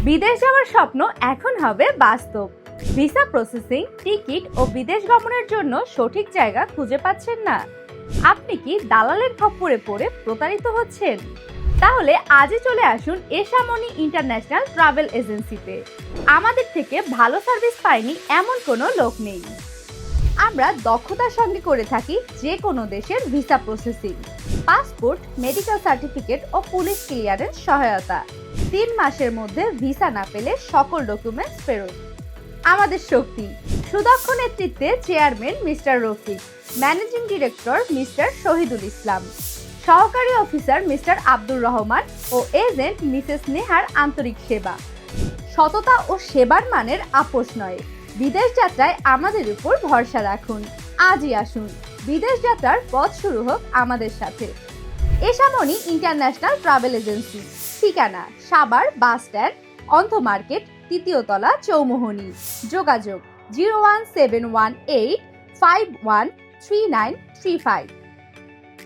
বিদেশ যাওয়ার স্বপ্ন এখন হবে বাস্তব। ভিসা প্রসেসিং, টিকিট ও বিদেশ গমনের জন্য সঠিক জায়গা খুঁজে পাচ্ছেন না? আপনি কি দালালের খপ্পরে পড়ে প্রতারিত হচ্ছেন? তাহলে আজই চলে আসুন এশা মনি ইন্টারন্যাশনাল ট্রাভেল এজেন্সিতে। আমাদের থেকে ভালো সার্ভিস পায়নি এমন কোনো লোক নেই। আমরা দক্ষতার সঙ্গে করে থাকি যে কোনো দেশের visa processing, passport, medical certificate ও পুলিশ ক্লিয়ারেন্স সহায়তা। 3 মাসের মধ্যে ভিসা না পেলে সকল ডকুমেন্টস ফেরত। আমাদের শক্তি, সুদক্ষ নেতৃত্বে chairman mister Rafiq, managing director mister Shahidul Islam, সহকারী অফিসার মিস্টার আব্দুর রহমান ও এজেন্ট মিসেস নেহার আন্তরিক সেবা। সততা ও সেবার মানের আপোষ নয়। বিদেশ যাত্রায় আমাদের উপর ভরসা রাখুন। আজই আসুন, বিদেশ যাত্রার পথ শুরু হোক আমাদের সাথে। Esha Moni international travel agency, ঠিকানা Savar bus stand, Andhra market, 3য় তলা, চৌমোহনী। যোগাযোগ 01718513935।